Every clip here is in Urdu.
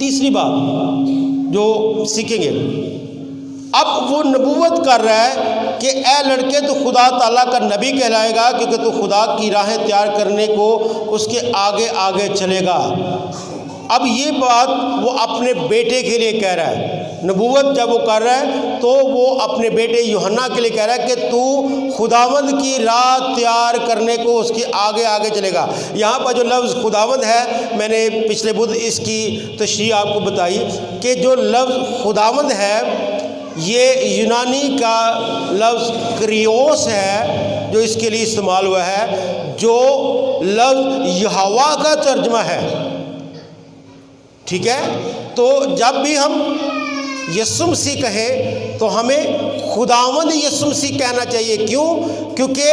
تیسری بات جو سیکھیں گے، اب وہ نبوت کر رہا ہے کہ اے لڑکے تو خدا تعالیٰ کا نبی کہلائے گا، کیونکہ تو خدا کی راہیں تیار کرنے کو اس کے آگے آگے چلے گا۔ اب یہ بات وہ اپنے بیٹے کے لیے کہہ رہا ہے، نبوت جب وہ کر رہا ہے تو وہ اپنے بیٹے یوحنا کے لیے کہہ رہا ہے کہ تو خداوند کی راہ تیار کرنے کو اس کے آگے آگے چلے گا۔ یہاں پر جو لفظ خداوند ہے، میں نے پچھلے بدھ اس کی تشریح آپ کو بتائی کہ جو لفظ خداوند ہے یہ یونانی کا لفظ کریوس ہے جو اس کے لیے استعمال ہوا ہے، جو لفظ یہوہ کا ترجمہ ہے، ٹھیک ہے؟ تو جب بھی ہم یسوع مسیح کہیں تو ہمیں خداوند یسوع مسیح کہنا چاہیے۔ کیوں؟ کیونکہ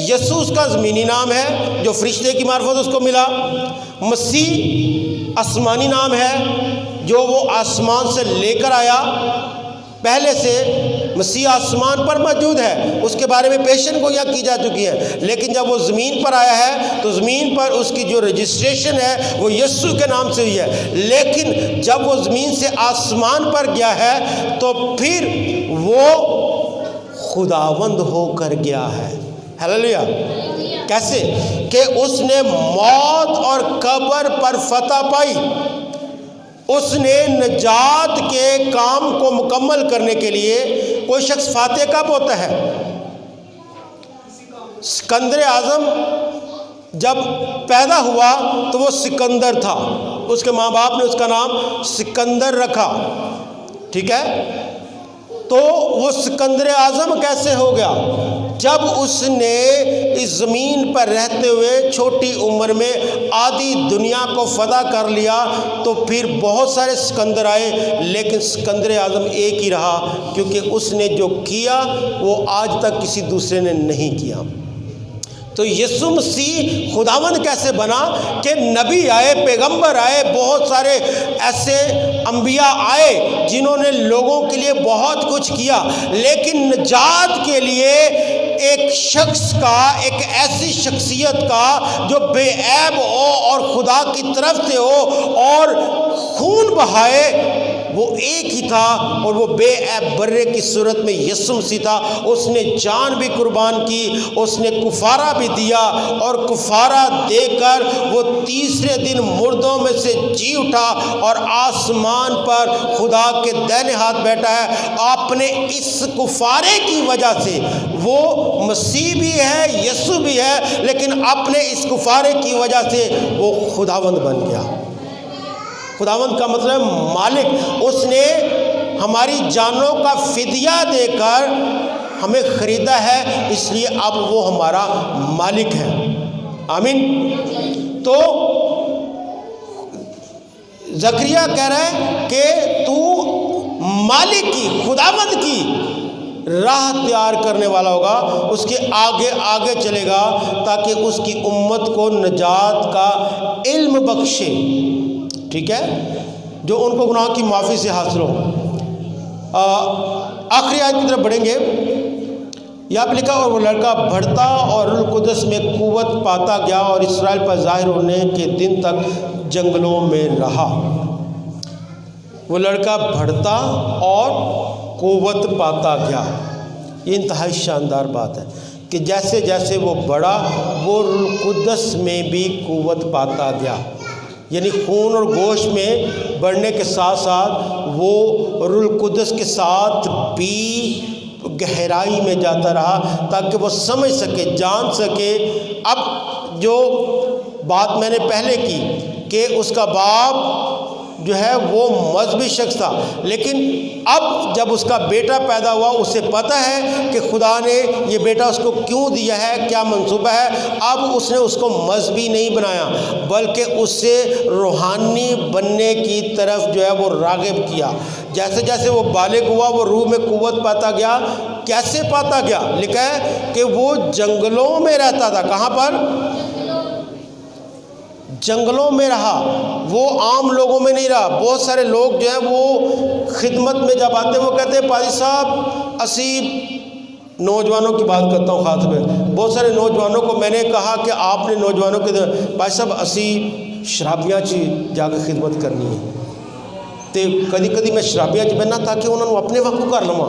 یسوع اس کا زمینی نام ہے جو فرشتے کی معرفت اس کو ملا، مسیح آسمانی نام ہے جو وہ آسمان سے لے کر آیا، پہلے سے مسیح آسمان پر موجود ہے، اس کے بارے میں پیشن گوئیاں کی جا چکی ہیں، لیکن جب وہ زمین پر آیا ہے تو زمین پر اس کی جو رجسٹریشن ہے وہ یسوع کے نام سے ہوئی ہے، لیکن جب وہ زمین سے آسمان پر گیا ہے تو پھر وہ خداوند ہو کر گیا ہے۔ ہلیلویا! کیسے؟ کہ اس نے موت اور قبر پر فتح پائی، اس نے نجات کے کام کو مکمل کرنے کے لیے، کوئی شخص فاتح کب ہوتا ہے؟ سکندر اعظم جب پیدا ہوا تو وہ سکندر تھا، اس کے ماں باپ نے اس کا نام سکندر رکھا، ٹھیک ہے؟ تو وہ سکندر اعظم کیسے ہو گیا؟ جب اس نے اس زمین پر رہتے ہوئے چھوٹی عمر میں آدھی دنیا کو فتح کر لیا تو پھر بہت سارے سکندر آئے، لیکن سکندر اعظم ایک ہی رہا، کیونکہ اس نے جو کیا وہ آج تک کسی دوسرے نے نہیں کیا۔ تو یسوع مسیح خداوند کیسے بنا؟ کہ نبی آئے، پیغمبر آئے، بہت سارے ایسے انبیاء آئے جنہوں نے لوگوں کے لیے بہت کچھ کیا، لیکن نجات کے لیے ایک شخص کا، ایک ایسی شخصیت کا جو بے عیب ہو اور خدا کی طرف سے ہو اور خون بہائے، وہ ایک ہی تھا، اور وہ بے عیب برے کی صورت میں یسوع مسیح تھا۔ اس نے جان بھی قربان کی، اس نے کفارہ بھی دیا، اور کفارہ دے کر وہ تیسرے دن مردوں میں سے جی اٹھا اور آسمان پر خدا کے دائیں ہاتھ بیٹھا ہے۔ اپنے اس کفارے کی وجہ سے وہ مسیح بھی ہے، یسوع بھی ہے، لیکن اپنے اس کفارے کی وجہ سے وہ خداوند بن گیا۔ خداوند کا مطلب مالک، اس نے ہماری جانوں کا فدیہ دے کر ہمیں خریدا ہے، اس لیے اب وہ ہمارا مالک ہے۔ آمین۔ تو زکریا کہہ رہا ہے کہ تو مالک کی، خداوند کی راہ تیار کرنے والا ہوگا، اس کے آگے آگے چلے گا تاکہ اس کی امت کو نجات کا علم بخشے، ٹھیک ہے، جو ان کو گناہ کی معافی سے حاصل ہو۔ آخری آیت کی طرف بڑھیں گے۔ یہاں پہ لکھا، اور وہ لڑکا بڑھتا اور روح القدس میں قوت پاتا گیا اور اسرائیل پر ظاہر ہونے کے دن تک جنگلوں میں رہا۔ وہ لڑکا بڑھتا اور قوت پاتا گیا، یہ انتہائی شاندار بات ہے کہ جیسے جیسے وہ بڑھا وہ روح القدس میں بھی قوت پاتا گیا، یعنی خون اور گوشت میں بڑھنے کے ساتھ ساتھ وہ روح القدس کے ساتھ بھی گہرائی میں جاتا رہا تاکہ وہ سمجھ سکے، جان سکے۔ اب جو بات میں نے پہلے کی کہ اس کا باپ جو ہے وہ مذہبی شخص تھا، لیکن اب جب اس کا بیٹا پیدا ہوا اسے پتہ ہے کہ خدا نے یہ بیٹا اس کو کیوں دیا ہے، کیا منصوبہ ہے۔ اب اس نے اس کو مذہبی نہیں بنایا بلکہ اسے روحانی بننے کی طرف جو ہے وہ راغب کیا۔ جیسے جیسے وہ بالغ ہوا وہ روح میں قوت پاتا گیا۔ کیسے پاتا گیا؟ لکھا ہے کہ وہ جنگلوں میں رہتا تھا۔ کہاں پر؟ جنگلوں میں رہا، وہ عام لوگوں میں نہیں رہا۔ بہت سارے لوگ جو ہیں وہ خدمت میں جب آتے ہیں وہ کہتے ہیں پادری صاحب اسی نوجوانوں کی بات کرتا ہوں خاص میں، بہت سارے نوجوانوں کو میں نے کہا کہ آپ نے نوجوانوں کے پادری صاحب اسی شرابیاں چی جا کے خدمت کرنی ہے، ਤੇ ਕਦੀ ਮੈਂ ਸ਼ਰਾਬੀਆਂ 'ਚ ਬਹਿਨਾ ਤਾਂ ਕਿ ਉਹਨਾਂ ਨੂੰ ਆਪਣੇ ਵਾਂਗੂ ਕਰ ਲਵਾਂ।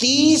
30